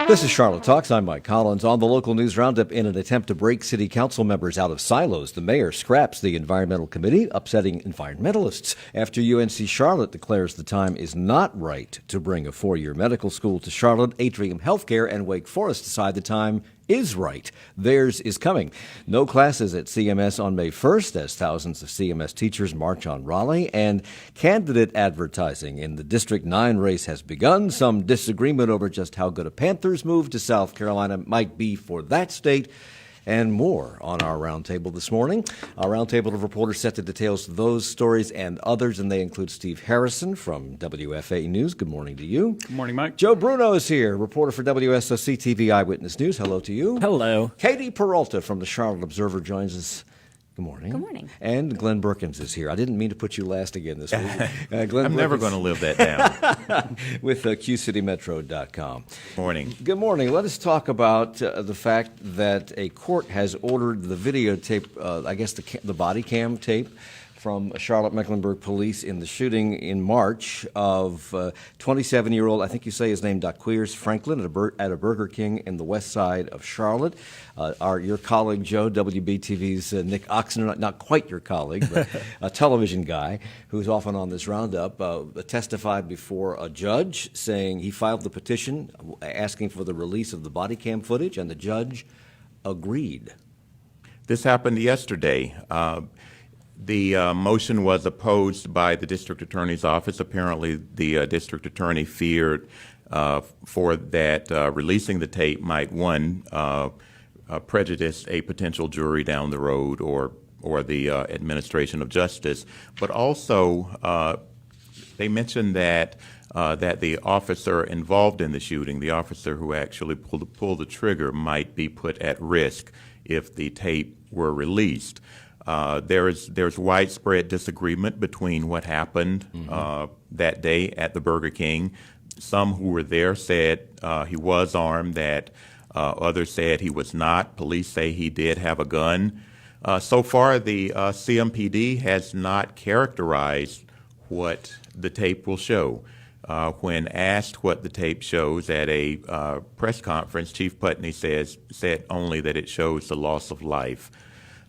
This is Charlotte Talks. I'm Mike Collins. On the local news roundup, in an attempt to break city council members out of silos, the mayor scraps the environmental committee, upsetting environmentalists after UNC Charlotte declares the time is not right to bring a four-year medical school to Charlotte. Atrium Healthcare and Wake Forest decide the time is right. Theirs is coming. No classes at CMS on May 1st as thousands of CMS teachers march on Raleigh, and candidate advertising in the District 9 race has begun. Some disagreement over just how good a Panthers move to South Carolina might be for that state, and more on our roundtable this morning. Our roundtable of reporters set the details of those stories and others, and they include Steve Harrison from WFAE News. Good morning to you. Good morning, Mike. Joe Bruno is here, reporter for WSOC TV Eyewitness News. Hello to you. Hello. Katie Peralta from the Charlotte Observer joins us. Good morning. Good morning. And Glenn Berkins is here. I didn't mean to put you last again this week. I'm never going to live that down. With QCityMetro.com. Morning. Good morning. Let us talk about the fact that a court has ordered the videotape, I guess the body cam tape, from Charlotte Mecklenburg Police in the shooting in March of 27-year-old, I think you say his name, Daquiers Franklin, at a Burger King in the west side of Charlotte. Your colleague, Joe, WBTV's Nick Oxner, not quite your colleague, but a television guy who's often on this roundup, testified before a judge saying he filed the petition asking for the release of the body cam footage, and the judge agreed. This happened yesterday. The motion was opposed by the district attorney's office. Apparently, the district attorney feared for that releasing the tape might, one, prejudice a potential jury down the road or the administration of justice, but also they mentioned that the officer involved in the shooting, the officer who actually pulled the trigger, might be put at risk if the tape were released. There's widespread disagreement between what happened that day at the Burger King. Some who were there said he was armed, that others said he was not. Police say he did have a gun. So far, the CMPD has not characterized what the tape will show. When asked what the tape shows at a press conference, Chief Putney said only that it shows the loss of life.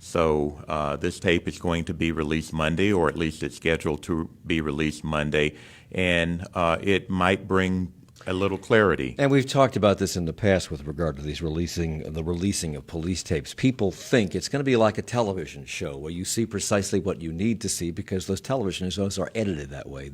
So this tape is going to be released Monday, or at least it's scheduled to be released Monday, and it might bring a little clarity. And we've talked about this in the past with regard to the releasing of police tapes. People think it's going to be like a television show where you see precisely what you need to see because those television shows are edited that way.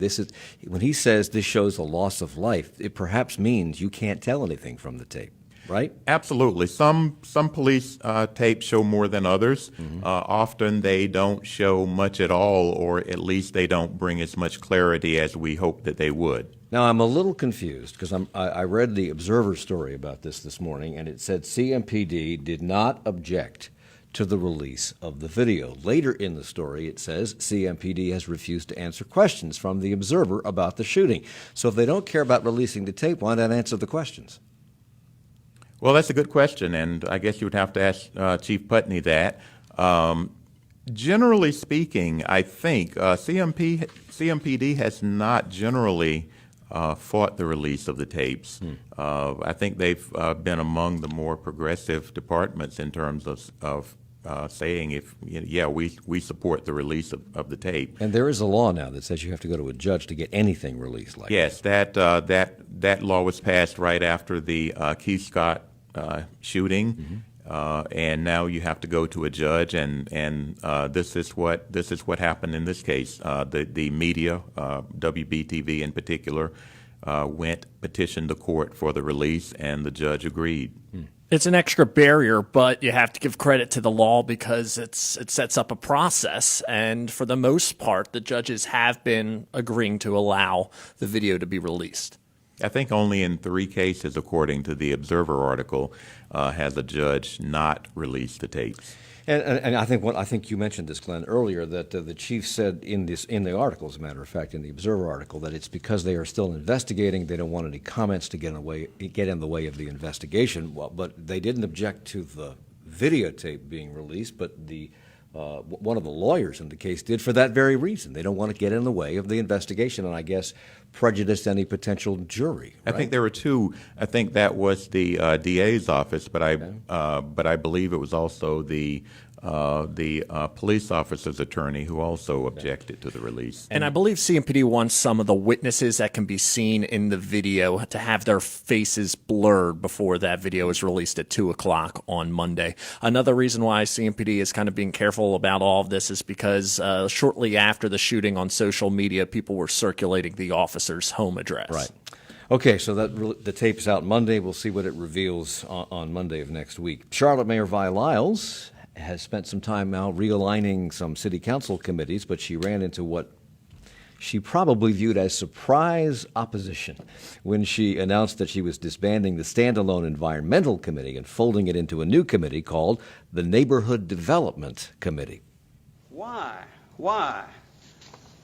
When he says this shows the loss of life, it perhaps means you can't tell anything from the tape. Right? Absolutely. Some police tapes show more than others. Often they don't show much at all, or at least they don't bring as much clarity as we hope that they would. Now, I'm a little confused because I read the Observer story about this morning, and it said CMPD did not object to the release of the video. Later in the story, it says CMPD has refused to answer questions from the Observer about the shooting. So if they don't care about releasing the tape, why not answer the questions? Well, that's a good question, and I guess you would have to ask Chief Putney that. Generally speaking, I think CMPD has not generally fought the release of the tapes. I think they've been among the more progressive departments in terms of saying, we support the release of the tape. And there is a law now that says you have to go to a judge to get anything released like that. Yes, that law was passed right after the Keith Scott shooting, and now you have to go to a judge, and this is what happened in this case. The media, WBTV in particular, petitioned the court for the release, and the judge agreed. It's an extra barrier, but you have to give credit to the law because it sets up a process, and for the most part, the judges have been agreeing to allow the video to be released. I think only in 3 cases, according to the Observer article, has a judge not released the tapes. And I think you mentioned this, Glenn, earlier, that the chief said in the article, as a matter of fact, in the Observer article, that it's because they are still investigating. They don't want any comments to get in the way of the investigation. Well, but they didn't object to the videotape being released, but the one of the lawyers in the case did for that very reason. They don't want to get in the way of the investigation and, I guess, prejudice any potential jury. I Right? think there were two. I think that was the DA's office, but I believe it was also the police officer's attorney who also objected to the release. And I believe CMPD wants some of the witnesses that can be seen in the video to have their faces blurred before that video is released at 2 o'clock on Monday. Another reason why CMPD is kind of being careful about all of this is because shortly after the shooting on social media, people were circulating the officer's home address. Right. Okay, so the tape's out Monday. We'll see what it reveals on Monday of next week. Charlotte Mayor Vi Lyles has spent some time now realigning some city council committees, but she ran into what she probably viewed as surprise opposition when she announced that she was disbanding the standalone environmental committee and folding it into a new committee called the Neighborhood Development Committee. Why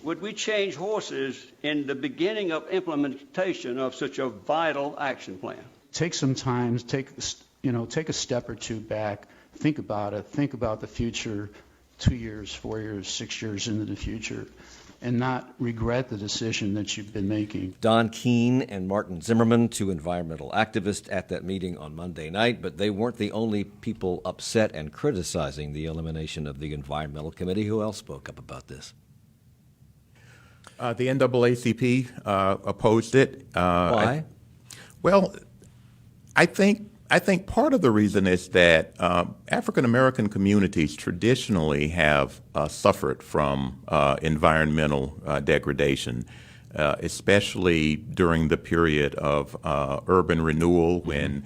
would we change horses in the beginning of implementation of such a vital action plan? Take some time, take a step or two back. Think about it. Think about the future, 2 years, 4 years, 6 years into the future, and not regret the decision that you've been making. Don Keene and Martin Zimmerman, two environmental activists at that meeting on Monday night, but they weren't the only people upset and criticizing the elimination of the Environmental Committee. Who else spoke up about this? The NAACP opposed it. Why? I think part of the reason is that African American communities traditionally have suffered from environmental degradation, especially during the period of urban renewal when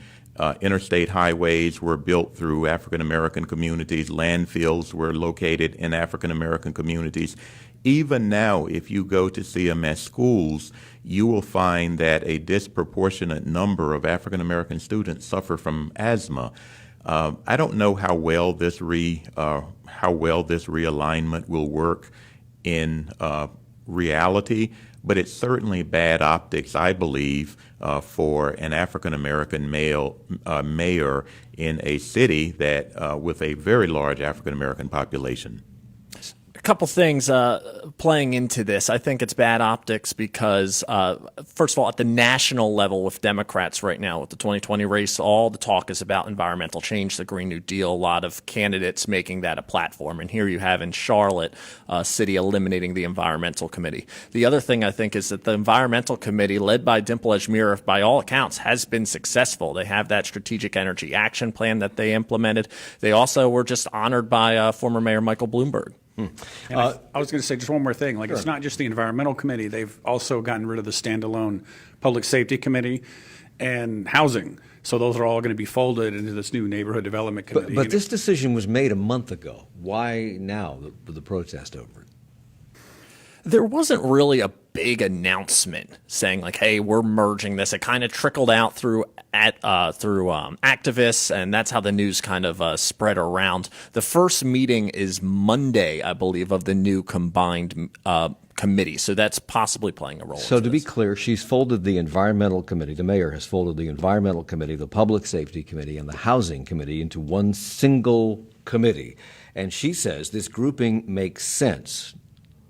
interstate highways were built through African American communities, landfills were located in African American communities. Even now, if you go to CMS schools, you will find that a disproportionate number of African American students suffer from asthma. I don't know how well this realignment will work in reality, but it's certainly bad optics, I believe, for an African American mayor in a city that with a very large African American population. A couple things playing into this. I think it's bad optics because, first of all, at the national level with Democrats right now, with the 2020 race, all the talk is about environmental change, the Green New Deal, a lot of candidates making that a platform. And here you have in Charlotte, city eliminating the environmental committee. The other thing I think is that the environmental committee, led by Dimple Ajmir, by all accounts, has been successful. They have that strategic energy action plan that they implemented. They also were just honored by former Mayor Michael Bloomberg. And I was going to say just one more thing. Like, it's not just the environmental committee. They've also gotten rid of the standalone public safety committee and housing. So those are all going to be folded into this new neighborhood development committee. But this decision was made a month ago. Why now the protest over it? There wasn't really a big announcement saying like, "Hey, we're merging this." It kind of trickled out through activists, and that's how the news kind of spread around. The first meeting is Monday, I believe, of the new combined committee. So that's possibly playing a role. So to be clear, she's folded the environmental committee. The mayor has folded the environmental committee, the public safety committee, and the housing committee into one single committee. And she says this grouping makes sense.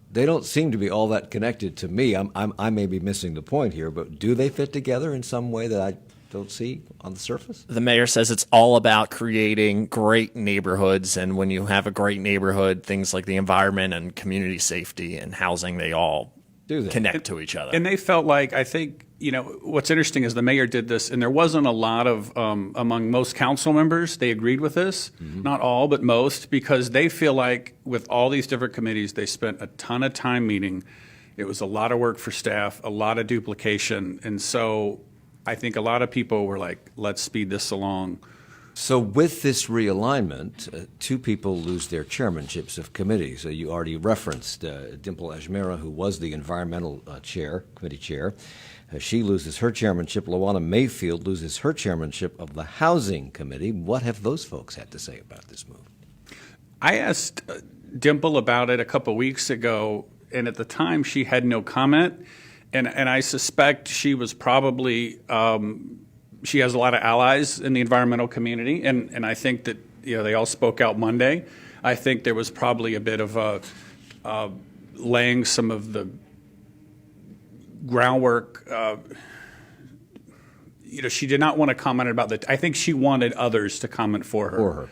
They don't seem to be all that connected to me. I may be missing the point here, but do they fit together in some way that I don't see on the surface? The mayor says it's all about creating great neighborhoods, and when you have a great neighborhood, things like the environment and community safety and housing, they all connect to each other. And they felt like, I think, what's interesting is the mayor did this, and there wasn't a lot of, among most council members, they agreed with this. Mm-hmm. Not all, but most, because they feel like with all these different committees, they spent a ton of time meeting. It was a lot of work for staff, a lot of duplication. And so I think a lot of people were like, let's speed this along. So with this realignment, two people lose their chairmanships of committees. You already referenced Dimple Ajmira, who was the environmental committee chair. She loses her chairmanship. Lawana Mayfield loses her chairmanship of the housing committee. What have those folks had to say about this move? I asked Dimple about it a couple weeks ago, and at the time she had no comment. And I suspect she was probably she has a lot of allies in the environmental community, and I think that they all spoke out Monday. I think there was probably a bit of laying some of the groundwork. She did not want to comment about that. I think she wanted others to comment for her.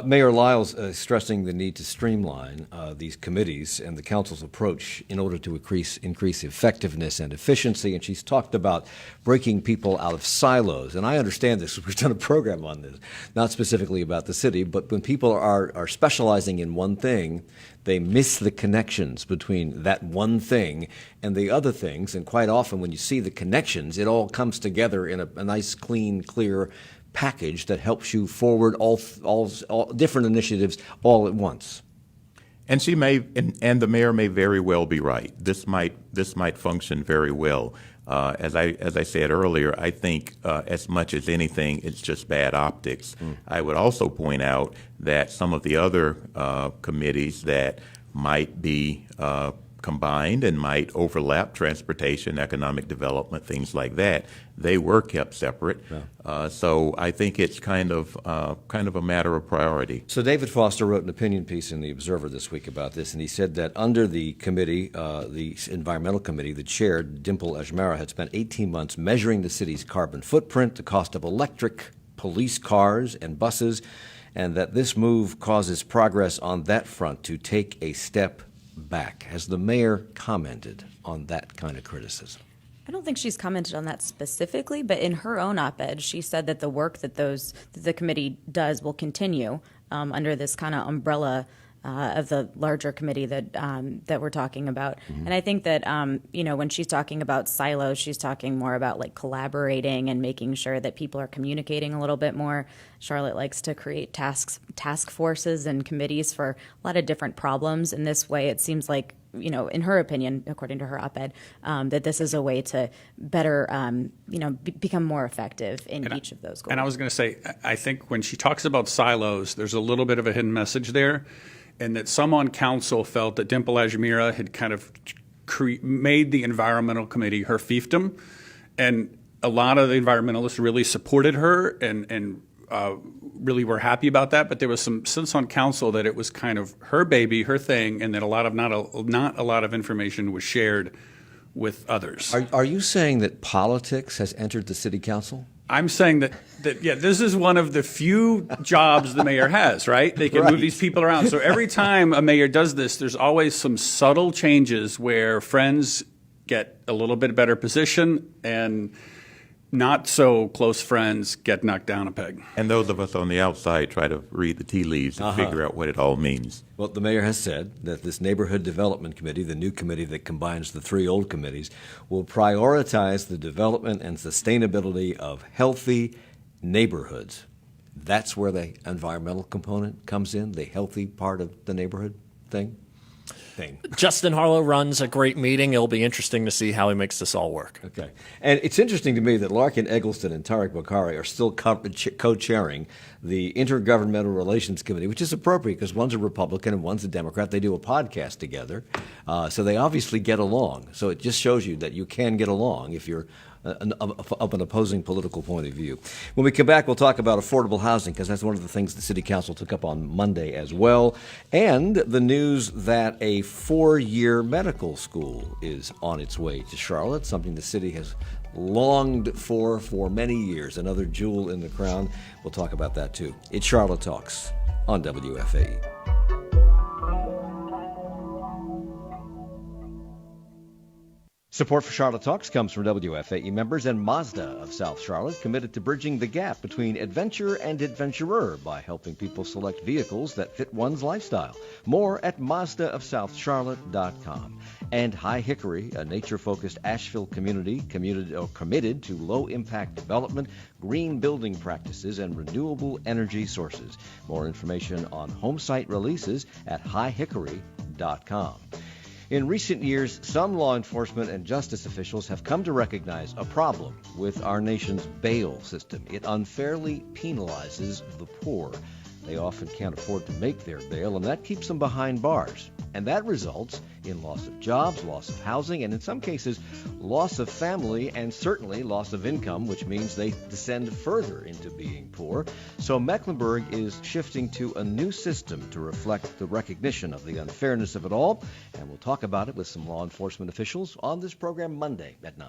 Mayor Lyles stressing the need to streamline these committees and the council's approach in order to increase effectiveness and efficiency. And she's talked about breaking people out of silos. And I understand this. We've done a program on this, not specifically about the city, but when people are specializing in one thing, they miss the connections between that one thing and the other things. And quite often when you see the connections, it all comes together in a nice, clean, clear package that helps you forward all different initiatives all at once. And she may, and the mayor may very well be right. This might function very well. As I said earlier, I think as much as anything, it's just bad optics. I would also point out that some of the other committees that might be combined and might overlap, transportation, economic development, things like that, they were kept separate. Yeah. So I think it's kind of a matter of priority. So David Foster wrote an opinion piece in the Observer this week about this, and he said that under the committee, the environmental committee, the chair, Dimple Ajmara, had spent 18 months measuring the city's carbon footprint, the cost of electric police cars and buses, and that this move causes progress on that front to take a step back. Has the mayor commented on that kind of criticism? I don't think she's commented on that specifically, but in her own op-ed, she said that the work that the committee does will continue under this kind of umbrella of the larger committee that we're talking about. And I think that when she's talking about silos, she's talking more about like collaborating and making sure that people are communicating a little bit more. Charlotte likes to create task forces and committees for a lot of different problems. In this way, it seems like, in her opinion, according to her op-ed, that this is a way to better, become more effective in each of those goals. And I was going to say, I think when she talks about silos, there's a little bit of a hidden message there. And that some on council felt that Dimple Ajmira had kind of made the environmental committee her fiefdom, and a lot of the environmentalists really supported her and really were happy about that. But there was some sense on council that it was kind of her baby, her thing, and that not a lot of information was shared with others. Are you saying that politics has entered the city council? I'm saying that this is one of the few jobs the mayor has, right? They can move these people around. So every time a mayor does this, there's always some subtle changes where friends get a little bit better position and not so close friends get knocked down a peg. And those of us on the outside try to read the tea leaves and figure out what it all means. Well, the mayor has said that this neighborhood development committee, the new committee that combines the three old committees, will prioritize the development and sustainability of healthy neighborhoods. That's where the environmental component comes in, the healthy part of the neighborhood thing. Justin Harlow runs a great meeting. It'll be interesting to see how he makes this all work. Okay. And it's interesting to me that Larkin Eggleston and Tariq Bokhari are still co-chairing the Intergovernmental Relations Committee, which is appropriate because one's a Republican and one's a Democrat. They do a podcast together. So they obviously get along. So it just shows you that you can get along if you're of an opposing political point of view. When we come back, we'll talk about affordable housing because that's one of the things the City Council took up on Monday as well, and the news that a 4-year medical school is on its way to Charlotte, something the city has longed for many years, another jewel in the crown. We'll talk about that too. It's Charlotte Talks on WFAE. Support for Charlotte Talks comes from WFAE members and Mazda of South Charlotte, committed to bridging the gap between adventure and adventurer by helping people select vehicles that fit one's lifestyle. More at MazdaofSouthCharlotte.com. And High Hickory, a nature-focused Asheville community committed to low-impact development, green building practices, and renewable energy sources. More information on home site releases at highhickory.com. In recent years, some law enforcement and justice officials have come to recognize a problem with our nation's bail system. It unfairly penalizes the poor. They often can't afford to make their bail, and that keeps them behind bars. And that results in loss of jobs, loss of housing, and in some cases, loss of family, and certainly loss of income, which means they descend further into being poor. So Mecklenburg is shifting to a new system to reflect the recognition of the unfairness of it all, and we'll talk about it with some law enforcement officials on this program Monday at 9.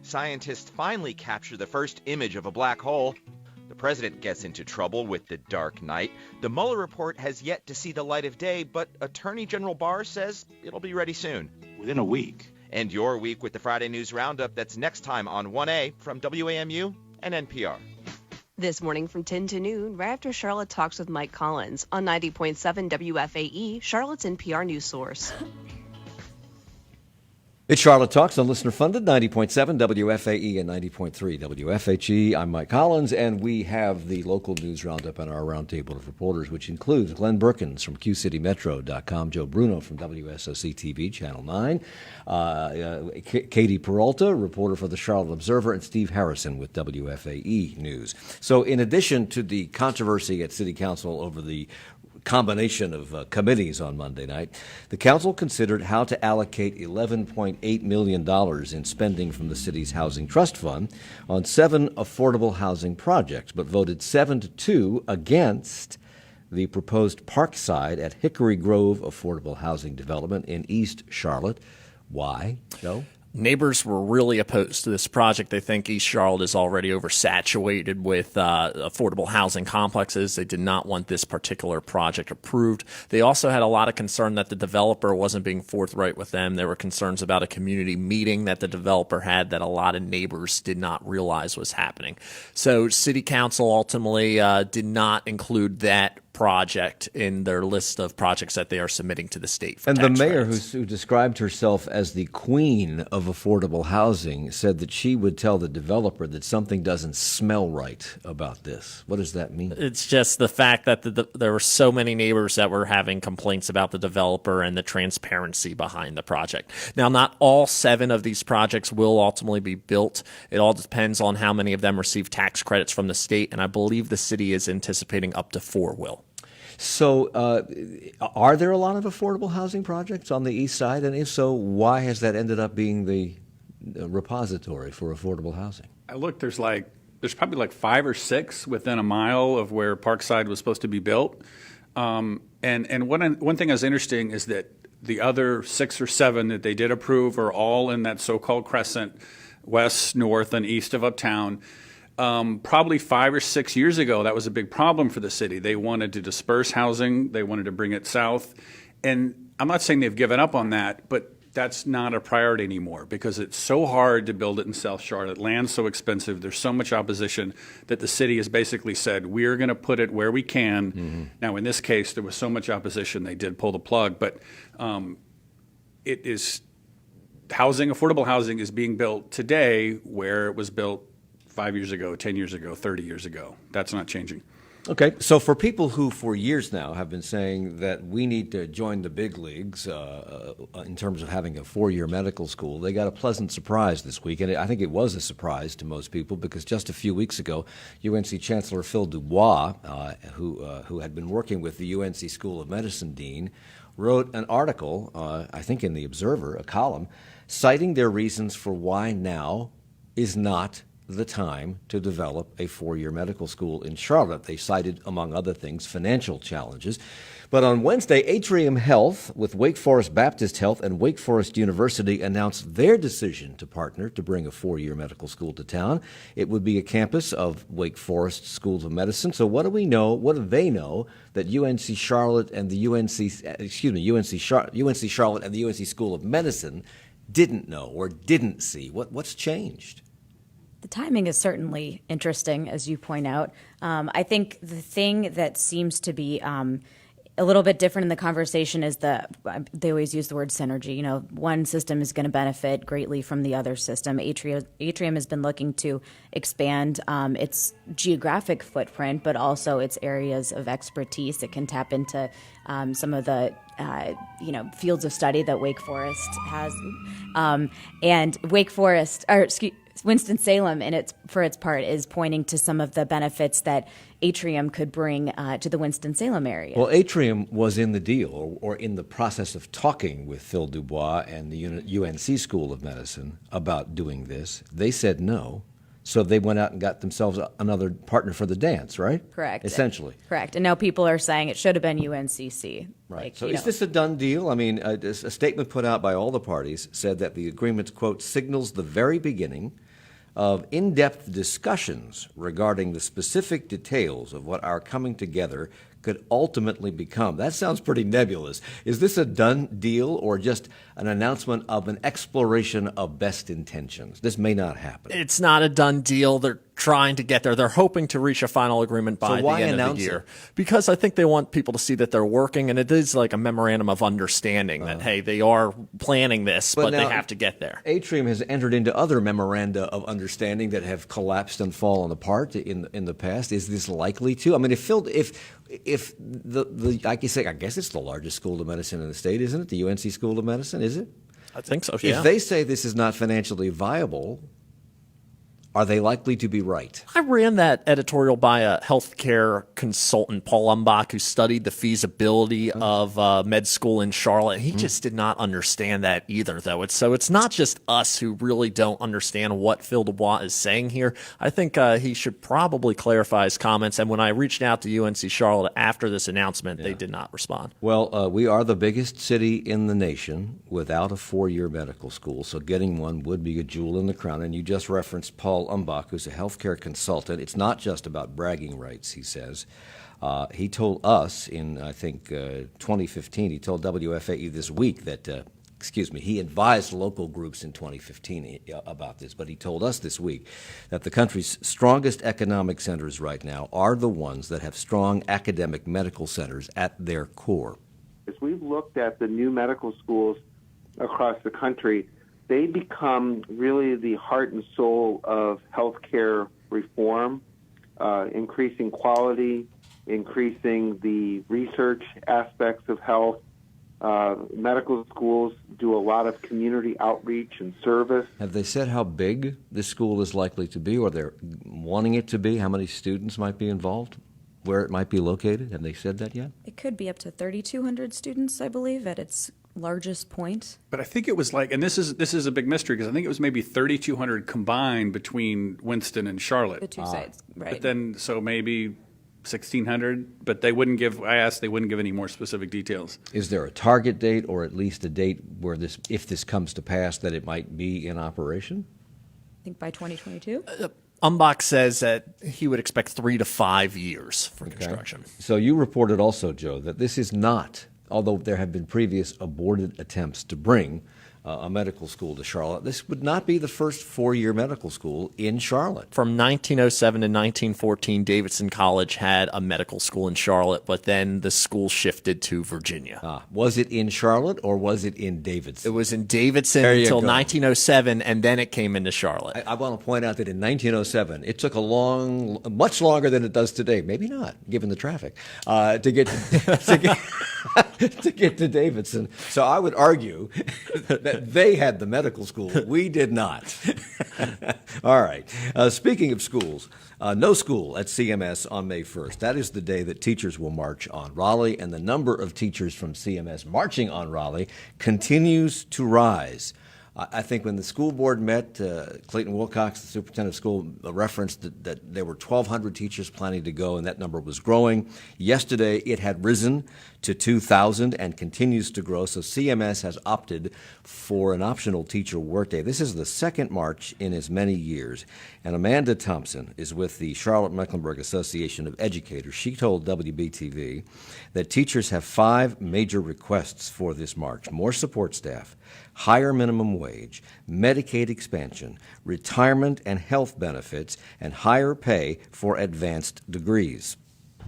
Scientists finally capture the first image of a black hole. The president gets into trouble with the dark night. The Mueller report has yet to see the light of day, but Attorney General Barr says it'll be ready soon. Within a week. End your week with the Friday News Roundup. That's next time on 1A from WAMU and NPR. This morning from 10 to noon, right after Charlotte talks with Mike Collins on 90.7 WFAE, Charlotte's NPR news source. It's Charlotte Talks on listener-funded 90.7 WFAE and 90.3 WFHE. I'm Mike Collins, and we have the local news roundup on our roundtable of reporters, which includes Glenn Berkins from QCityMetro.com, Joe Bruno from WSOC-TV, Channel 9, Katie Peralta, reporter for the Charlotte Observer, and Steve Harrison with WFAE News. So in addition to the controversy at City Council over the combination of committees on Monday night, the council considered how to allocate $11.8 million in spending from the city's Housing Trust Fund on 7 affordable housing projects, but voted 7-2 against the proposed Parkside at Hickory Grove affordable housing development in East Charlotte. Why, Joe? Neighbors were really opposed to this project. They think East Charlotte is already oversaturated with affordable housing complexes. They did not want this particular project approved. They also had a lot of concern that the developer wasn't being forthright with them. There were concerns about a community meeting that the developer had that a lot of neighbors did not realize was happening. So City Council ultimately did not include that project in their list of projects that they are submitting to the state for and tax the mayor, credits. who described herself as the queen of affordable housing, said that she would tell the developer that something doesn't smell right about this. What does that mean? It's just the fact that there were so many neighbors that were having complaints about the developer and the transparency behind the project. Now, not all 7 of these projects will ultimately be built. It all depends on how many of them receive tax credits from the state, and I believe the city is anticipating up to 4 will. So are there a lot of affordable housing projects on the east side? And if so, why has that ended up being the repository for affordable housing? I looked, there's probably like 5 or 6 within a mile of where Parkside was supposed to be built. And one thing that's interesting is that the other 6 or 7 that they did approve are all in that so-called crescent, west, north, and east of Uptown. Probably 5 or 6 years ago, that was a big problem for the city. They wanted to disperse housing. They wanted to bring it south. And I'm not saying they've given up on that, but that's not a priority anymore because it's so hard to build it in South Charlotte. Land's so expensive. There's so much opposition that the city has basically said, we're going to put it where we can. Mm-hmm. Now, in this case, there was so much opposition, they did pull the plug. But it is affordable housing is being built today where it was built 5 years ago, 10 years ago, 30 years ago. That's not changing. Okay, so for people who for years now have been saying that we need to join the big leagues in terms of having a 4-year medical school, they got a pleasant surprise this week. And I think it was a surprise to most people because just a few weeks ago, UNC Chancellor Phil Dubois, who had been working with the UNC School of Medicine dean, wrote an article, I think in the Observer, a column, citing their reasons for why now is not the time to develop a 4-year medical school in Charlotte. They cited, among other things, financial challenges. But on Wednesday, Atrium Health with Wake Forest Baptist Health and Wake Forest University announced their decision to partner to bring a 4-year medical school to town. It would be a campus of Wake Forest Schools of Medicine. So what do we know? What do they know that UNC Charlotte and the UNC Charlotte and the UNC School of Medicine didn't know or didn't see? What's changed? The timing is certainly interesting, as you point out. I think the thing that seems to be a little bit different in the conversation is they always use the word synergy. You know, one system is going to benefit greatly from the other system. Atrium has been looking to expand its geographic footprint, but also its areas of expertise. It can tap into some of the fields of study that Wake Forest has, and Wake Forest, Winston-Salem, for its part, is pointing to some of the benefits that Atrium could bring to the Winston-Salem area. Well, Atrium was in the deal or in the process of talking with Phil Dubois and the UNC School of Medicine about doing this. They said no. So they went out and got themselves another partner for the dance, right? Correct. Essentially. Correct. And now people are saying it should have been UNCC. Right. So is this a done deal? I mean, a statement put out by all the parties said that the agreement, quote, signals the very beginning of in-depth discussions regarding the specific details of what our coming together could ultimately become. That sounds pretty nebulous. Is this a done deal or just an announcement of an exploration of best intentions? This may not happen. It's not a done deal. They're trying to get there. They're hoping to reach a final agreement by the end of the year. Because I think they want people to see that they're working, and it is like a memorandum of understanding that, hey, they are planning this, but now, they have to get there. Atrium has entered into other memoranda of understanding that have collapsed and fallen apart in the past. Is this likely to? I mean, if the like you say, I guess it's the largest school of medicine in the state, isn't it? The UNC School of Medicine, is it? I think so, yeah. If they say this is not financially viable, are they likely to be right? I ran that editorial by a healthcare consultant, Paul Umbach, who studied the feasibility of med school in Charlotte. He just did not understand that either, though. It's not just us who really don't understand what Phil Dubois is saying here. I think he should probably clarify his comments. And when I reached out to UNC Charlotte after this announcement, they did not respond. Well, we are the biggest city in the nation without a four-year medical school, so getting one would be a jewel in the crown. And you just referenced Paul Umbach, who's a healthcare consultant. It's not just about bragging rights, he says. He told us in, I think, 2015, he told WFAE this week that, he advised local groups in 2015 about this, but he told us this week that the country's strongest economic centers right now are the ones that have strong academic medical centers at their core. As we've looked at the new medical schools across the country, they become really the heart and soul of healthcare reform, increasing quality, increasing the research aspects of health. Medical schools do a lot of community outreach and service. Have they said how big this school is likely to be, or they're wanting it to be? How many students might be involved? Where it might be located? Have they said that yet? It could be up to 3,200 students, I believe, at its largest point. But I think it was like, and this is a big mystery because I think it was maybe 3,200 combined between Winston and Charlotte. The two sides, right. But then, so maybe 1,600, but they wouldn't give, I asked, they wouldn't give any more specific details. Is there a target date or at least a date where this, if this comes to pass, that it might be in operation? I think by 2022. Umbach says that he would expect 3 to 5 years for construction. So you reported also, Joe, that this is not, although there have been previous aborted attempts to bring a medical school to Charlotte, this would not be the first four-year medical school in Charlotte. From 1907 to 1914, Davidson College had a medical school in Charlotte, but then the school shifted to Virginia. Was it in Charlotte or was it in Davidson? It was in Davidson until 1907, and then it came into Charlotte. I want to point out that in 1907, it took much longer than it does today, maybe not, given the traffic, to get to get to Davidson. So I would argue that they had the medical school. We did not. All right. Speaking of schools, no school at CMS on May 1st. That is the day that teachers will march on Raleigh, and the number of teachers from CMS marching on Raleigh continues to rise. I think when the school board met, Clayton Wilcox, the superintendent of school, referenced that there were 1,200 teachers planning to go, and that number was growing. Yesterday, it had risen to 2,000 and continues to grow. So CMS has opted for an optional teacher workday. This is the second march in as many years. And Amanda Thompson is with the Charlotte-Mecklenburg Association of Educators. She told WBTV that teachers have 5 major requests for this march: more support staff, higher minimum wage, Medicaid expansion, retirement and health benefits, and higher pay for advanced degrees.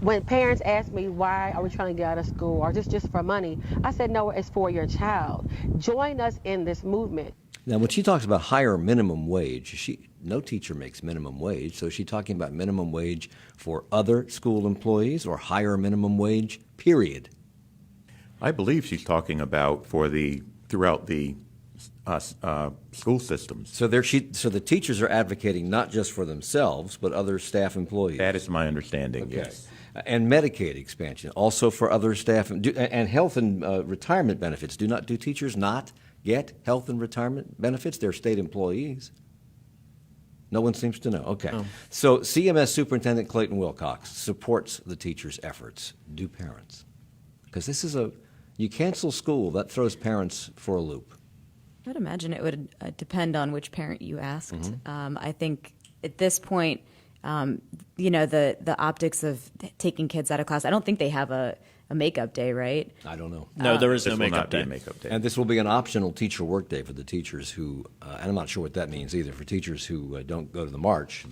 When parents ask me why are we trying to get out of school or just for money, I said, no, it's for your child. Join us in this movement. Now, when she talks about higher minimum wage, no teacher makes minimum wage, so is she talking about minimum wage for other school employees or higher minimum wage, period? I believe she's talking about throughout the school systems. So so the teachers are advocating not just for themselves, but other staff employees. That is my understanding, Okay. yes. And Medicaid expansion, also for other staff, and health and retirement benefits. Do teachers not get health and retirement benefits? They're state employees. No one seems to know. Okay. Oh. So CMS Superintendent Clayton Wilcox supports the teachers' efforts. Do parents? Because this is you cancel school, that throws parents for a loop. I would imagine it would depend on which parent you asked. Mm-hmm. I think at this point, the optics of taking kids out of class, I don't think they have a makeup day, right? I don't know. No, there is This no will makeup not be day. a makeup day. And this will be an optional teacher workday for the teachers who, and I'm not sure what that means either, for teachers who don't go to the march,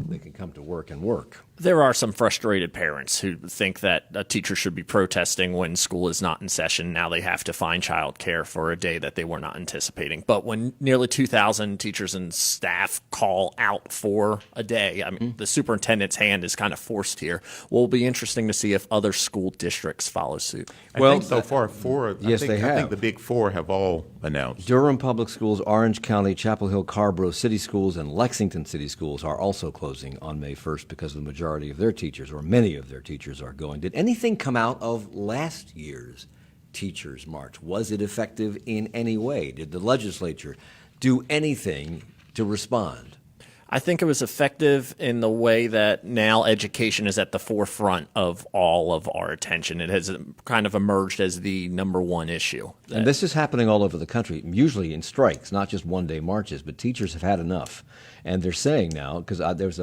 they can come to work and work. There are some frustrated parents who think that a teacher should be protesting when school is not in session. Now they have to find childcare for a day that they were not anticipating. But when nearly 2,000 teachers and staff call out for a day, I mean, the superintendent's hand is kind of forced here. Will be interesting to see if other school districts follow suit. I think so far four. Yes, they have. I think the big four have all announced. Durham Public Schools, Orange County, Chapel Hill, Carborough City Schools, and Lexington City Schools are also closing on May 1st because the majority of their teachers, or many of their teachers, are going. Did anything come out of last year's Teachers March? Was it effective in any way? Did the legislature do anything to respond? I think it was effective in the way that now education is at the forefront of all of our attention. It has kind of emerged as the number one issue. And this is happening all over the country, usually in strikes, not just one-day marches, but teachers have had enough. And they're saying now, because there's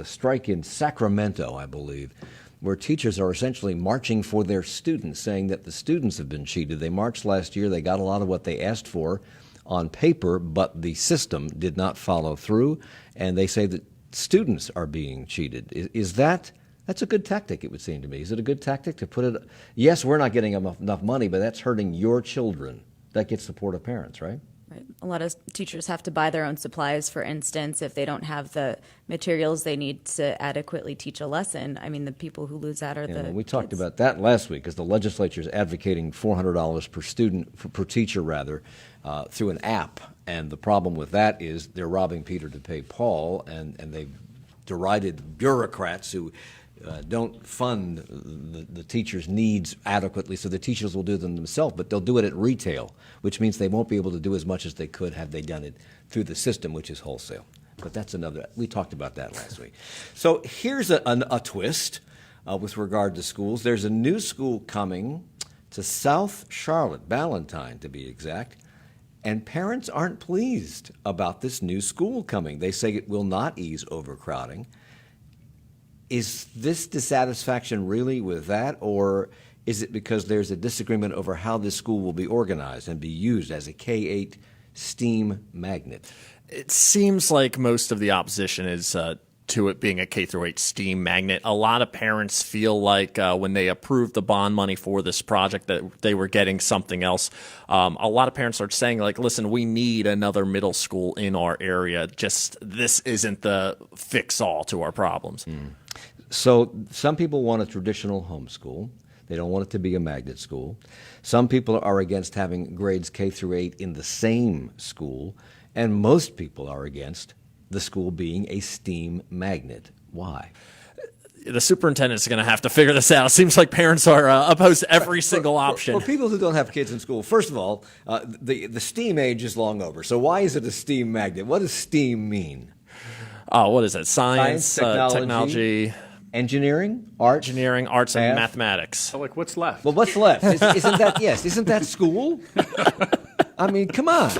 a strike in Sacramento, I believe, where teachers are essentially marching for their students, saying that the students have been cheated. They marched last year. They got a lot of what they asked for on paper, but the system did not follow through, and they say that students are being cheated. Is that's a good tactic, it would seem to me. Is it a good tactic to put it, yes, we're not getting enough money, but that's hurting your children. That gets support of parents, right? Right. A lot of teachers have to buy their own supplies, for instance, if they don't have the materials they need to adequately teach a lesson. I mean, the people who lose out are the we talked kids. about that last week, because the legislature is advocating $400 per student, per teacher rather, through an app. And the problem with that is they're robbing Peter to pay Paul, and they've derided bureaucrats who don't fund the teachers' needs adequately, so the teachers will do them themselves, but they'll do it at retail, which means they won't be able to do as much as they could had they done it through the system, which is wholesale. But that's we talked about that last week. So here's a twist with regard to schools. There's a new school coming to South Charlotte, Ballantyne to be exact, and parents aren't pleased about this new school coming. They say it will not ease overcrowding. Is this dissatisfaction really with that, or is it because there's a disagreement over how this school will be organized and be used as a K-8 STEAM magnet? It seems like most of the opposition is to it being a K-8 STEAM magnet. A lot of parents feel like when they approved the bond money for this project that they were getting something else. A lot of parents are saying, like, listen, we need another middle school in our area. Just this isn't the fix-all to our problems. So some people want a traditional homeschool. They don't want it to be a magnet school. Some people are against having grades K-8 in the same school. And most people are against the school being a STEAM magnet. Why? The superintendent's going to have to figure this out. It seems like parents are opposed to every single option. For people who don't have kids in school, first of all, the STEAM age is long over. So why is it a STEAM magnet? What does STEAM mean? What is it? Science, technology, engineering, arts, arts, and mathematics. So, like, what's left? Well, what's left? Isn't that school? I mean, come on.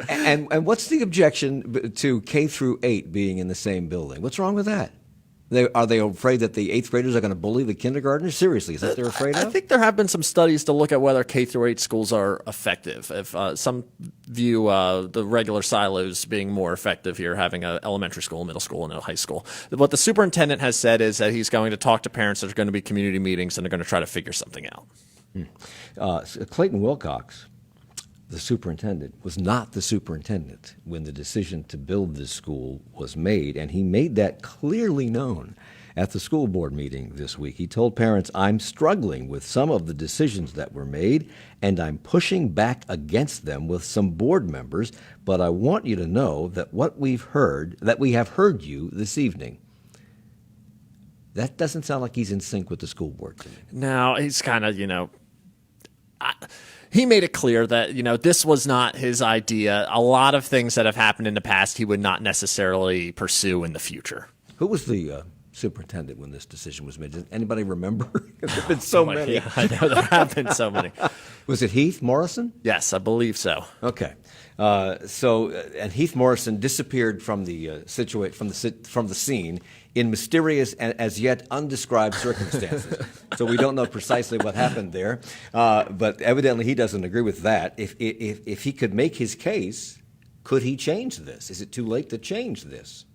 And what's the objection to K-8 being in the same building? What's wrong with that? Are they afraid that the 8th graders are going to bully the kindergartners? Seriously, is that what they're afraid of? I think there have been some studies to look at whether K-8 schools are effective. If some view the regular silos being more effective here, having an elementary school, middle school, and a high school. What the superintendent has said is that he's going to talk to parents. There's going to be community meetings, and they're going to try to figure something out. Clayton Wilcox, the superintendent, was not the superintendent when the decision to build this school was made, and he made that clearly known. at the school board meeting this week. He told parents, "I'm struggling with some of the decisions that were made, and I'm pushing back against them with some board members, but I want you to know that we have heard you this evening." That doesn't sound like he's in sync with the school board to me. No, he's kind of, he made it clear that, this was not his idea. A lot of things that have happened in the past he would not necessarily pursue in the future. Who was the superintendent when this decision was made? Does anybody remember? There have been so many. Yeah, I know there have been so many. Was it Heath Morrison? Yes, I believe so. Okay. And Heath Morrison disappeared from the from the scene in mysterious and as yet undescribed circumstances. So we don't know precisely what happened there. But evidently he doesn't agree with that. If he could make his case, could he change this? Is it too late to change this?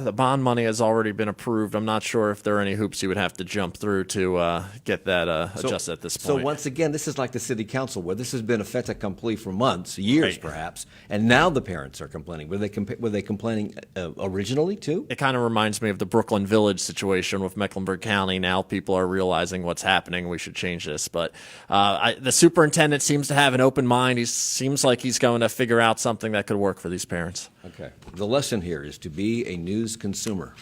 The bond money has already been approved. I'm not sure if there are any hoops he would have to jump through to get that adjusted at this point. So once again, this is like the city council, where this has been a fait accompli for months, years Right. perhaps, and now the parents are complaining. Were they complaining originally too? It kind of reminds me of the Brooklyn Village situation with Mecklenburg County. Now people are realizing what's happening. We should change this. But the superintendent seems to have an open mind. He seems like he's going to figure out something that could work for these parents. Okay. The lesson here is to be a news consumer.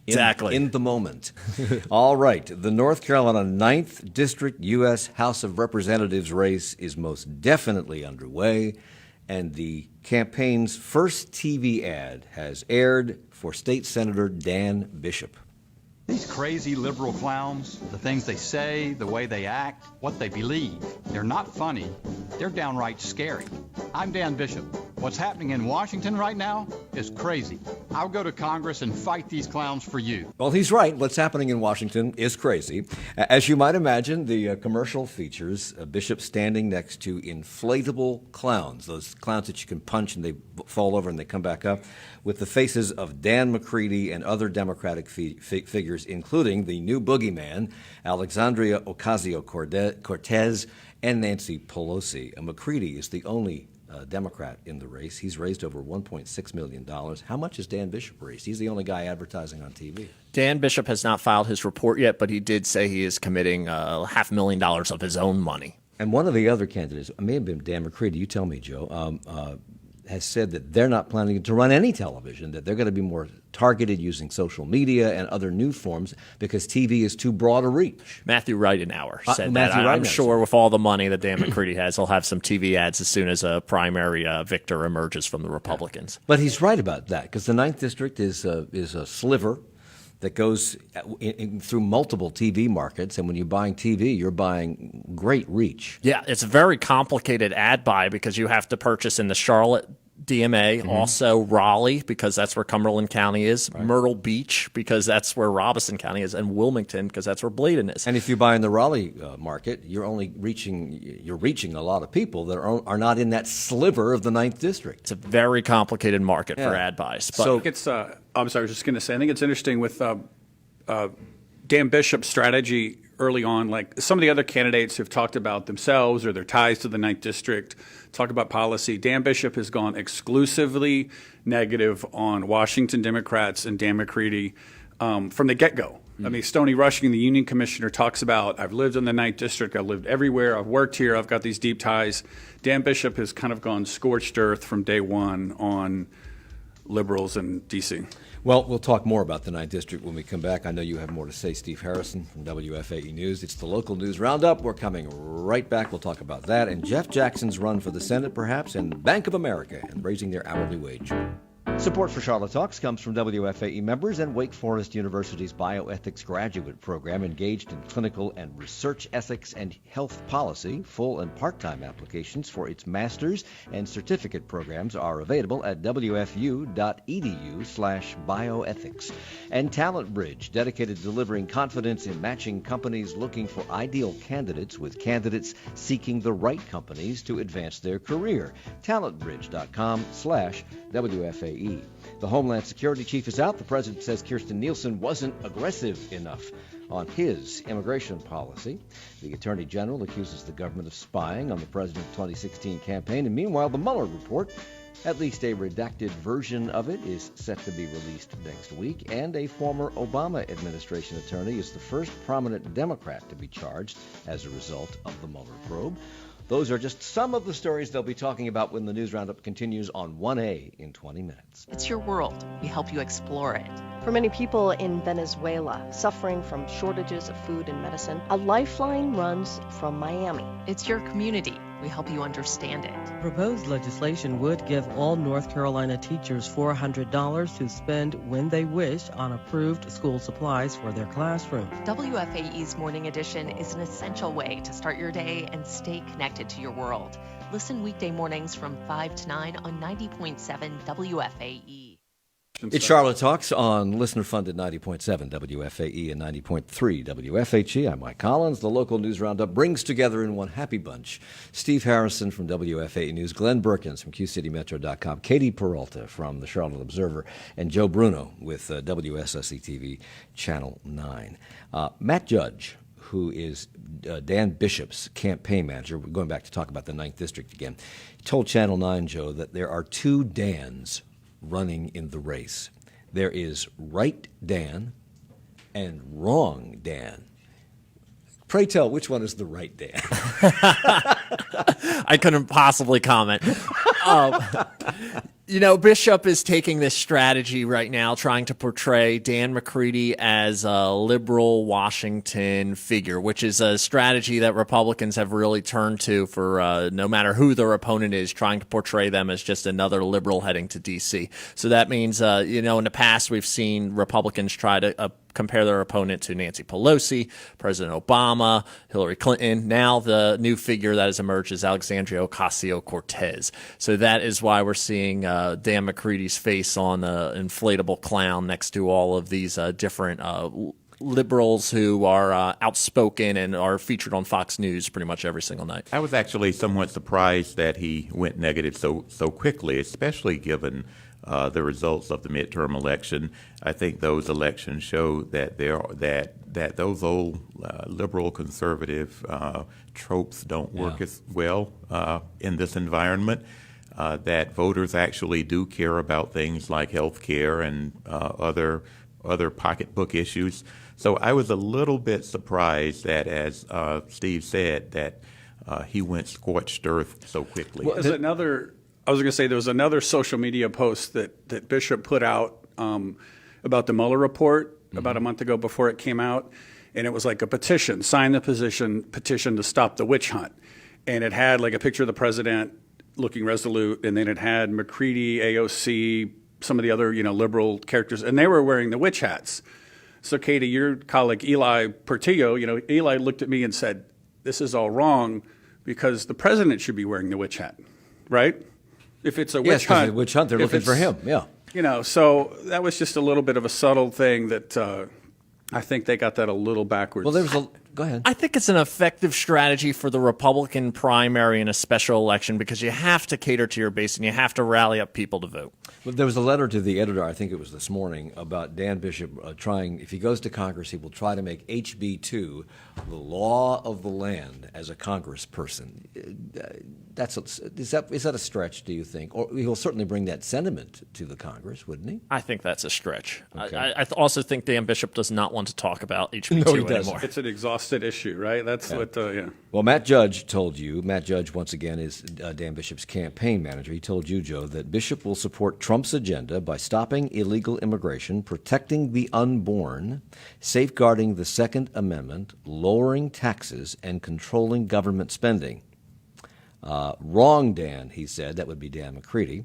Exactly. In the moment. All right. The North Carolina 9th District U.S. House of Representatives race is most definitely underway, and the campaign's first TV ad has aired for State Senator Dan Bishop. These crazy liberal clowns, the things they say, the way they act, what they believe, they're not funny. They're downright scary. I'm Dan Bishop. What's happening in Washington right now is crazy. I'll go to Congress and fight these clowns for you. Well, he's right. What's happening in Washington is crazy. As you might imagine, the commercial features Bishop standing next to inflatable clowns, those clowns that you can punch and they fall over and they come back up, with the faces of Dan McCready and other Democratic figures, including the new boogeyman, Alexandria Ocasio-Cortez, and Nancy Pelosi. McCready is the only Democrat in the race. He's raised over $1.6 million. How much has Dan Bishop raised? He's the only guy advertising on TV. Dan Bishop has not filed his report yet, but he did say he is committing $500,000 of his own money. And one of the other candidates, it may have been Dan McCready, you tell me, Joe, has said that they're not planning to run any television, that they're going to be more targeted using social media and other new forms because TV is too broad a reach. Matthew Ridenhour said that. Matthew I'm Ridenhour sure with all the money that Dan McCready has, he'll have some TV ads as soon as a primary victor emerges from the Republicans. But he's right about that because the 9th District is a sliver that goes through multiple TV markets, and when you're buying TV, you're buying great reach. Yeah, it's a very complicated ad buy because you have to purchase in the Charlotte DMA, also Raleigh, because that's where Cumberland County is, right. Myrtle Beach, because that's where Robeson County is, and Wilmington, because that's where Bladen is. And if you buy in the Raleigh market, you're reaching a lot of people that are not in that sliver of the 9th District. It's a very complicated market for ad buys. But so it's, I'm sorry, I was just going to say, I think it's interesting with Dan Bishop's strategy early on, like some of the other candidates have talked about themselves or their ties to the 9th District, talk about policy. Dan Bishop has gone exclusively negative on Washington Democrats and Dan McCready from the get-go. I mean, Stoney Rushing, the union commissioner, talks about, I've lived in the 9th District, I've lived everywhere, I've worked here, I've got these deep ties. Dan Bishop has kind of gone scorched earth from day one on liberals in D.C. Well, we'll talk more about the 9th District when we come back. I know you have more to say. Steve Harrison from WFAE News. It's the local news roundup. We're coming right back. We'll talk about that and Jeff Jackson's run for the Senate, perhaps, and Bank of America and raising their hourly wage. Support for Charlotte Talks comes from WFAE members and Wake Forest University's Bioethics Graduate Program, engaged in clinical and research ethics and health policy. Full and part-time applications for its master's and certificate programs are available at wfu.edu/bioethics. And Talent Bridge, dedicated to delivering confidence in matching companies looking for ideal candidates with candidates seeking the right companies to advance their career. talentbridge.com/WFAE. The Homeland Security Chief is out. The president says Kirstjen Nielsen wasn't aggressive enough on his immigration policy. The Attorney General accuses the government of spying on the president's 2016 campaign. And meanwhile, the Mueller report At least a redacted version of it is set to be released next week, and a former Obama administration attorney is the first prominent Democrat to be charged as a result of the Mueller probe. Those are just some of the stories they'll be talking about when the News Roundup continues on 1A in 20 minutes. It's your world. We help you explore it. For many people in Venezuela suffering from shortages of food and medicine, a lifeline runs from Miami. It's your community. We help you understand it. Proposed legislation would give all North Carolina teachers $400 to spend when they wish on approved school supplies for their classrooms. WFAE's Morning Edition is an essential way to start your day and stay connected to your world. Listen weekday mornings from 5 to 9 on 90.7 WFAE. It's Charlotte Talks on listener-funded 90.7 WFAE and 90.3 WFHE. I'm Mike Collins. The local news roundup brings together in one happy bunch Steve Harrison from WFAE News, Glenn Berkins from QCityMetro.com, Katie Peralta from the Charlotte Observer, and Joe Bruno with WSSE-TV Channel 9. Matt Judge, who is Dan Bishop's campaign manager, we're going back to talk about the 9th District again, told Channel 9, Joe, that there are two Dans running in the race. There is Right Dan and Wrong Dan. Pray tell, which one is the right Dan? I couldn't possibly comment. Bishop is taking this strategy right now, trying to portray Dan McCready as a liberal Washington figure, which is a strategy that Republicans have really turned to for no matter who their opponent is, trying to portray them as just another liberal heading to D.C. So that means, in the past we've seen Republicans try to compare their opponent to Nancy Pelosi, President Obama, Hillary Clinton. Now the new figure that has emerged is Alexandria Ocasio-Cortez. So that is why we're seeing Dan McCready's face on the inflatable clown next to all of these different liberals who are outspoken and are featured on Fox News pretty much every single night. I was actually somewhat surprised that he went negative so quickly, especially given the results of the midterm election. I think those elections show that that those old liberal conservative tropes don't work as well in this environment. That voters actually do care about things like health care and other pocketbook issues. So I was a little bit surprised that, as Steve said, that he went scorched earth so quickly. Well, I was going to say there was another social media post that Bishop put out about the Mueller report about a month ago before it came out, and it was like a petition, sign the petition to stop the witch hunt. And it had like a picture of the president looking resolute, and then it had McCready, AOC, some of the other liberal characters, and they were wearing the witch hats. So Katie, your colleague Eli Portillo, Eli looked at me and said, this is all wrong because the president should be wearing the witch hat, right? If it's a witch hunt. Yes, witch hunt, they're looking for him, yeah. So that was just a little bit of a subtle thing that I think they got that a little backwards. Well, go ahead. I think it's an effective strategy for the Republican primary in a special election because you have to cater to your base and you have to rally up people to vote. Well, there was a letter to the editor, I think it was this morning, about Dan Bishop trying, if he goes to Congress, he will try to make HB 2 the law of the land as a congressperson. Is that a stretch, do you think? Or he'll certainly bring that sentiment to the Congress, wouldn't he? I think that's a stretch. Okay. I also think Dan Bishop does not want to talk about HB 2 anymore. It's an exhausted issue, right? That's what, Well, Matt Judge told you, Matt Judge, once again, is Dan Bishop's campaign manager. He told you, Joe, that Bishop will support Trump's agenda by stopping illegal immigration, protecting the unborn, safeguarding the Second Amendment, lowering taxes, and controlling government spending. Wrong Dan, he said, that would be Dan McCready,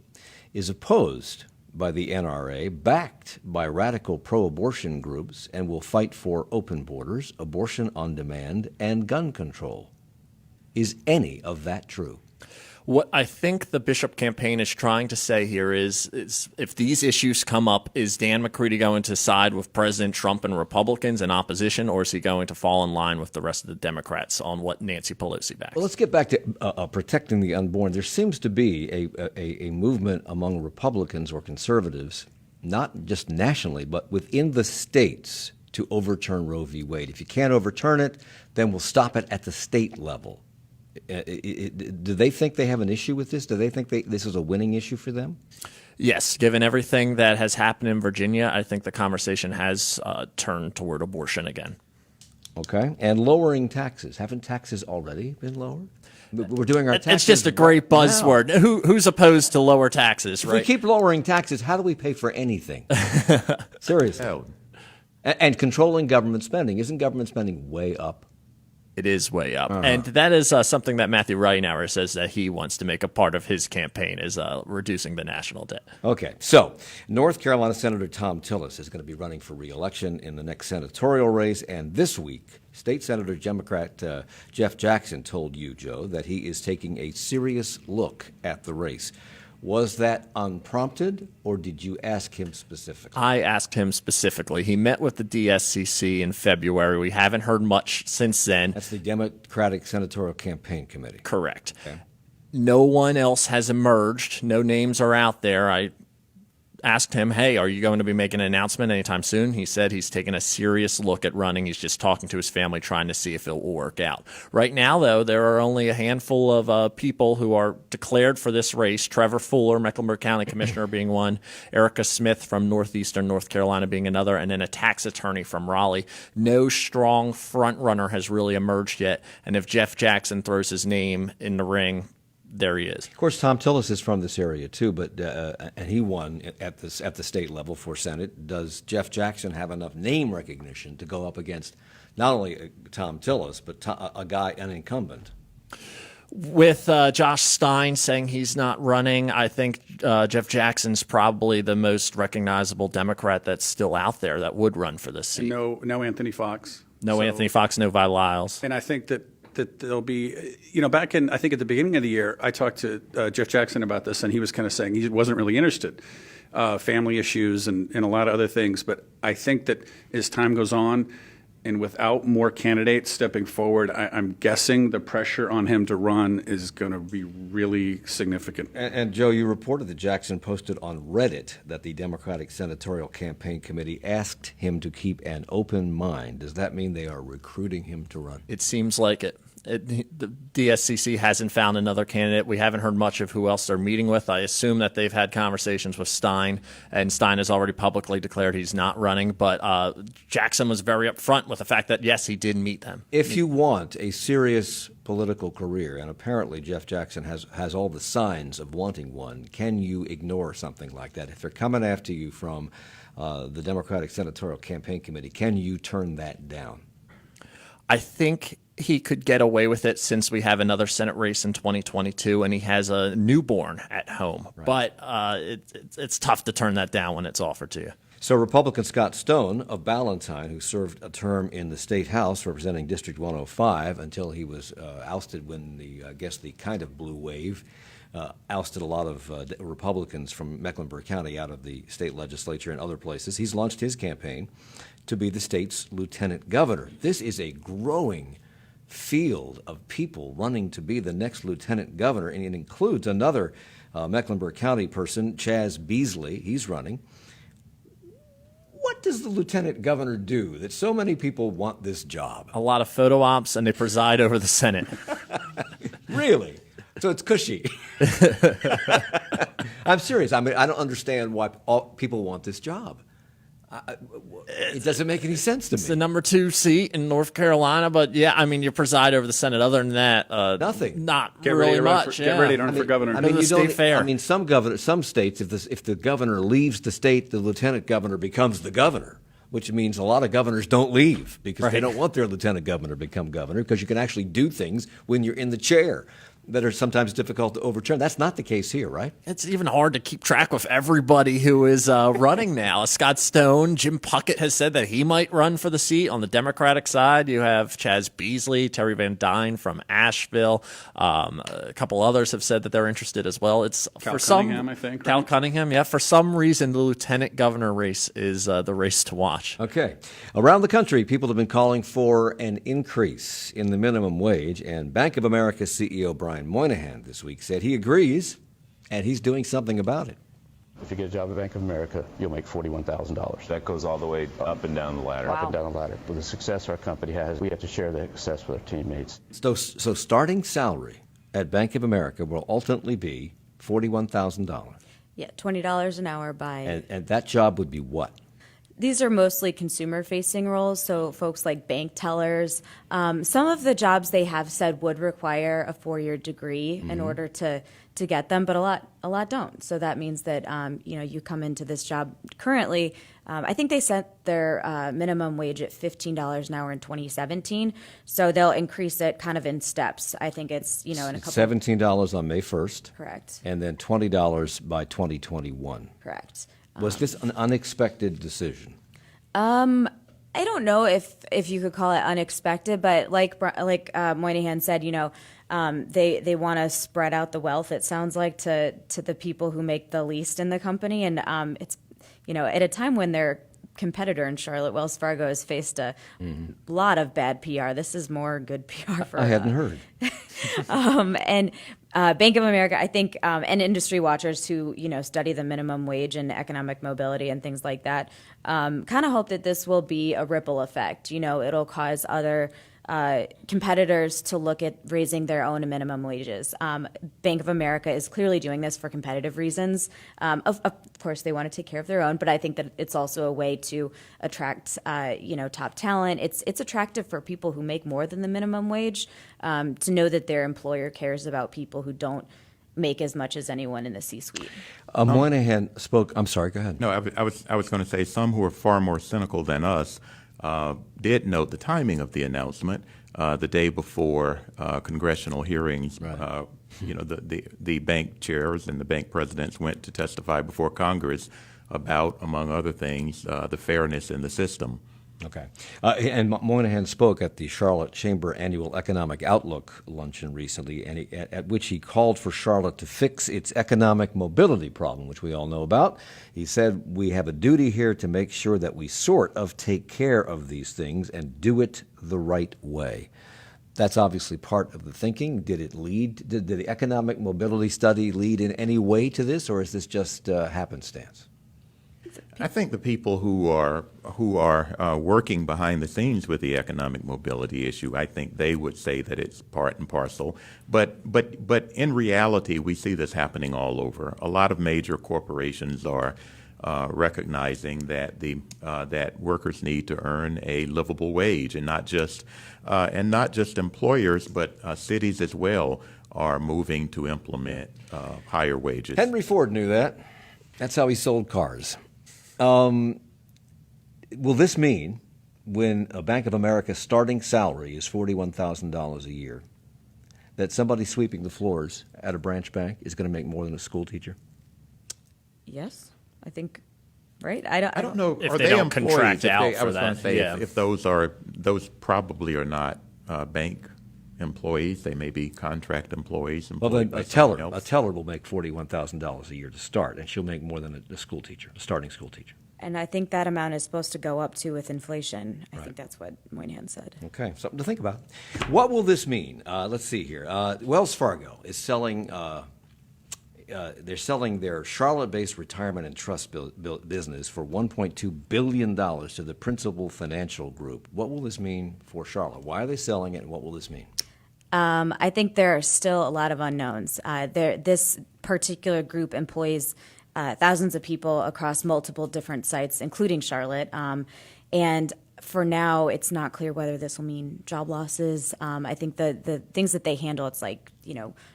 is opposed by the NRA, backed by radical pro-abortion groups, and will fight for open borders, abortion on demand, and gun control. Is any of that true? What I think the Bishop campaign is trying to say here is if these issues come up, is Dan McCready going to side with President Trump and Republicans in opposition, or is he going to fall in line with the rest of the Democrats on what Nancy Pelosi backs? Well, let's get back to protecting the unborn. There seems to be a movement among Republicans or conservatives, not just nationally, but within the states, to overturn Roe v. Wade. If you can't overturn it, then we'll stop it at the state level. Do they think they have an issue with this? Do they think this is a winning issue for them? Yes, given everything that has happened in Virginia, I think the conversation has turned toward abortion again. Okay. And lowering taxes. Haven't taxes already been lowered? We're doing our taxes. It's just a great buzzword. Now. Who's opposed to lower taxes, right? If we keep lowering taxes, how do we pay for anything? Seriously. Oh. And controlling government spending. Isn't government spending way up? It is way up. And that is something that Matthew Reinauer says that he wants to make a part of his campaign is reducing the national debt. Okay. So North Carolina Senator Tom Tillis is going to be running for re-election in the next senatorial race. And this week, State Senator Democrat Jeff Jackson told you, Joe, that he is taking a serious look at the race. Was that unprompted, or did you ask him specifically? I asked him specifically. He met with the DSCC in February. We haven't heard much since then. That's the Democratic Senatorial Campaign Committee. Correct. Okay. No one else has emerged. No names are out there. I asked him, hey, are you going to be making an announcement anytime soon? He said he's taking a serious look at running. He's just talking to his family, trying to see if it will work out. Right now, though, there are only a handful of people who are declared for this race. Trevor Fuller, Mecklenburg County Commissioner, being one. Erica Smith from northeastern North Carolina being another. And then a tax attorney from Raleigh. No strong front runner has really emerged yet. And if Jeff Jackson throws his name in the ring, there he is. Of course, Tom Tillis is from this area too, but and he won at the state level for Senate. Does Jeff Jackson have enough name recognition to go up against not only Tom Tillis, but an incumbent? With Josh Stein saying he's not running, I think Jeff Jackson's probably the most recognizable Democrat that's still out there that would run for this seat. No Anthony Fox. No Anthony Fox, no Vi Lyles. And I think that there'll be, back in, I think at the beginning of the year, I talked to Jeff Jackson about this, and he was kind of saying he wasn't really interested. Family issues and a lot of other things. But I think that as time goes on, and without more candidates stepping forward, I'm guessing the pressure on him to run is going to be really significant. And Joe, you reported that Jackson posted on Reddit that the Democratic Senatorial Campaign Committee asked him to keep an open mind. Does that mean they are recruiting him to run? It seems like it. The DSCC hasn't found another candidate. We haven't heard much of who else they're meeting with. I assume that they've had conversations with Stein, and Stein has already publicly declared he's not running. But Jackson was very upfront with the fact that, yes, he did meet them. If you want a serious political career, and apparently Jeff Jackson has all the signs of wanting one, can you ignore something like that? If they're coming after you from the Democratic Senatorial Campaign Committee, can you turn that down? I think he could get away with it since we have another Senate race in 2022 and he has a newborn at home. Right. But it's tough to turn that down when it's offered to you. So Republican Scott Stone of Ballantyne, who served a term in the State House representing District 105 until he was ousted when the kind of blue wave ousted a lot of Republicans from Mecklenburg County out of the state legislature and other places. He's launched his campaign to be the state's lieutenant governor. This is a growing field of people running to be the next lieutenant governor, and it includes another Mecklenburg County person, Chaz Beasley. He's running. What does the lieutenant governor do that so many people want this job? A lot of photo ops, and they preside over the Senate. Really? So it's cushy. I'm serious. I mean, I don't understand why people want this job. It doesn't make any sense to me. It's the number 2 seat in North Carolina, but yeah, I mean, you preside over the Senate. Other than that, nothing. Not really much. Get ready to run for governor. I mean, state fair. I mean, some states, if the governor leaves the state, the lieutenant governor becomes the governor, which means a lot of governors don't leave because they don't want their lieutenant governor to become governor because you can actually do things when you're in the chair that are sometimes difficult to overturn. That's not the case here, right? It's even hard to keep track of everybody who is running now. Scott Stone, Jim Puckett has said that he might run for the seat. On the Democratic side, you have Chaz Beasley, Terry Van Dyne from Asheville. A couple others have said that they're interested as well. It's Cal Cunningham, I think. Cal Cunningham, yeah. For some reason, the lieutenant governor race is the race to watch. Okay. Around the country, people have been calling for an increase in the minimum wage, and Bank of America CEO Brian Moynihan this week said he agrees, and he's doing something about it. If you get a job at Bank of America, you'll make $41,000. That goes all the way up and down the ladder. Up and down the ladder. With the success our company has, we have to share the success with our teammates. So starting salary at Bank of America will ultimately be $41,000. Yeah, $20 an hour by. And that job would be what? These are mostly consumer-facing roles, so folks like bank tellers. Some of the jobs they have said would require a 4-year degree in order to get them, but a lot don't. So that means that you come into this job currently. I think they set their minimum wage at $15 an hour in 2017, so they'll increase it kind of in steps. I think it's in a couple. $17 on May 1st. Correct. And then $20 by 2021. Correct. Was this an unexpected decision? I don't know if you could call it unexpected, but like Moynihan said, they want to spread out the wealth. It sounds like to the people who make the least in the company, and it's at a time when their competitor in Charlotte, Wells Fargo, has faced a lot of bad PR. This is more good PR for. I hadn't heard. And Bank of America, I think, and industry watchers who study the minimum wage and economic mobility and things like that, kind of hope that this will be a ripple effect. It'll cause other competitors to look at raising their own minimum wages. Bank of America is clearly doing this for competitive reasons. Of course, they want to take care of their own, but I think that it's also a way to attract, top talent. It's attractive for people who make more than the minimum wage to know that their employer cares about people who don't make as much as anyone in the C-suite. Moynihan spoke. I'm sorry. Go ahead. No, I was going to say some who are far more cynical than us did note the timing of the announcement the day before congressional hearings. Right. The bank chairs and the bank presidents went to testify before Congress about, among other things, the fairness in the system. Okay. And Moynihan spoke at the Charlotte Chamber Annual Economic Outlook luncheon recently, and at which he called for Charlotte to fix its economic mobility problem, which we all know about. He said, "We have a duty here to make sure that we sort of take care of these things and do it the right way." That's obviously part of the thinking. Did the economic mobility study lead in any way to this, or is this just happenstance? I think the people who are working behind the scenes with the economic mobility issue, I think they would say that it's part and parcel. But in reality, we see this happening all over. A lot of major corporations are recognizing that that workers need to earn a livable wage, and not just employers, but cities as well are moving to implement higher wages. Henry Ford knew that. That's how he sold cars. Will this mean when a Bank of America starting salary is $41,000 a year, that somebody sweeping the floors at a branch bank is going to make more than a school teacher? Yes, I think. Right? I don't know. If are they don't contract out for that. I was going to say if those probably are not bank employees. They may be contract employees. Well, a teller will make $41,000 a year to start, and she'll make more than a school teacher, a starting school teacher. And I think that amount is supposed to go up too with inflation. I think that's what Moynihan said. Okay, something to think about. What will this mean? Let's see here. Wells Fargo is selling. They're selling their Charlotte-based retirement and trust business for $1.2 billion to the Principal Financial Group. What will this mean for Charlotte? Why are they selling it, and what will this mean? I think there are still a lot of unknowns. This particular group employs thousands of people across multiple different sites, including Charlotte. And for now, it's not clear whether this will mean job losses. I think the things that they handle, it's like,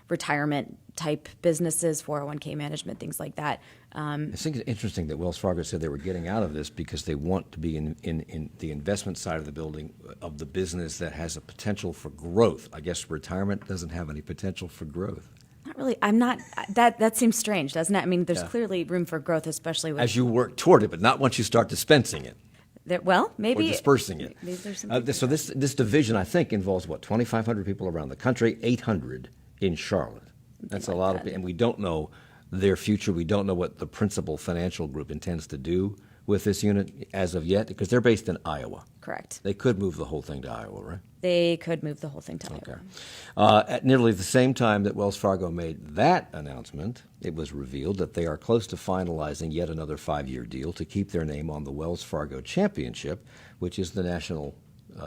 retirement type businesses, 401k management, things like that. I think it's interesting that Wells Fargo said they were getting out of this because they want to be in the investment side of the building of the business that has a potential for growth. I guess retirement doesn't have any potential for growth. Not really. I'm not. That seems strange, doesn't it? I mean, there's clearly room for growth, especially with as you work toward it, but not once you start dispensing it. Maybe or dispersing it. Maybe there's so this division, I think, involves 2,500 people around the country, 800 in Charlotte. That's a lot of people, and we don't know their future. We don't know what the Principal Financial Group intends to do with this unit as of yet? Because they're based in Iowa. Correct. They could move the whole thing to Iowa, right? They could move the whole thing to Okay. Iowa. At nearly the same time that Wells Fargo made that announcement, it was revealed that they are close to finalizing yet another 5-year deal to keep their name on the Wells Fargo Championship, which is the national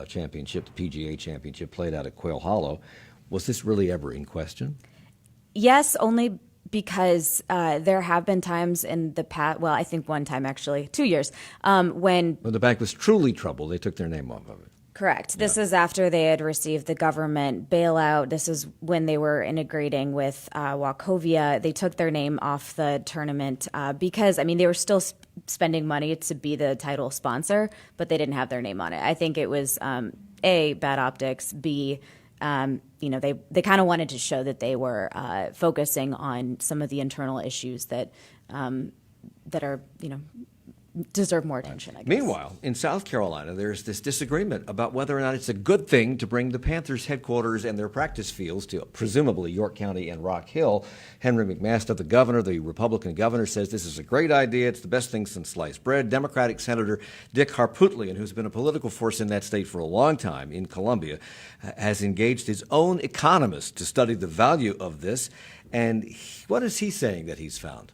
championship, the PGA championship played out at Quail Hollow. Was this really ever in question? Yes, only because there have been times in the past, well, I think one time actually, 2 years, when the bank was truly troubled, they took their name off of it. Correct. This is after they had received the government bailout. This is when they were integrating with Wachovia. They took their name off the tournament because, I mean, they were still spending money to be the title sponsor, but they didn't have their name on it. I think it was, A, bad optics, B, they kind of wanted to show that they were focusing on some of the internal issues that are, deserve more attention, I guess. Meanwhile, in South Carolina, there's this disagreement about whether or not it's a good thing to bring the Panthers headquarters and their practice fields to presumably York County and Rock Hill. Henry McMaster, the governor, the Republican governor, says this is a great idea. It's the best thing since sliced bread. Democratic Senator Dick Harpootlian, who's been a political force in that state for a long time in Columbia, has engaged his own economist to study the value of this. And what is he saying that he's found?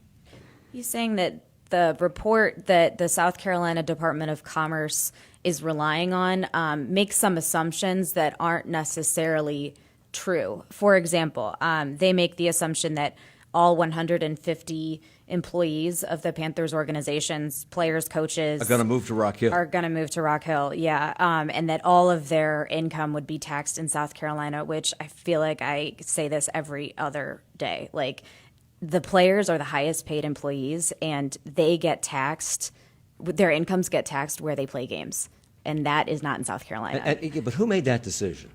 He's saying that the report that the South Carolina Department of Commerce is relying on makes some assumptions that aren't necessarily true. For example, they make the assumption that all 150 employees of the Panthers organizations, players, coaches, are going to move to Rock Hill. Are going to move to Rock Hill, yeah. And that all of their income would be taxed in South Carolina, which I feel like I say this every other day. Like, the players are the highest paid employees, and they get taxed. Their incomes get taxed where they play games, and that is not in South Carolina. But who made that decision?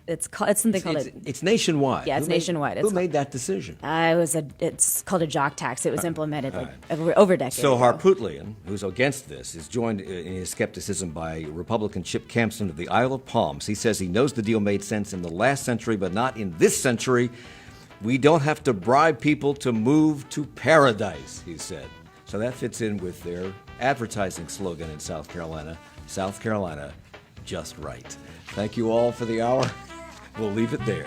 It's something called it's nationwide. Yeah, it's nationwide. Who made that decision? It's called a Jock Tax. It was implemented over decades. So ago. Harpootlian, who's against this, is joined in his skepticism by Republican Chip Campson of the Isle of Palms. He says he knows the deal made sense in the last century, but not in this century. We don't have to bribe people to move to paradise, he said. So that fits in with their advertising slogan in South Carolina, South Carolina, just right. Thank you all for the hour. We'll leave it there.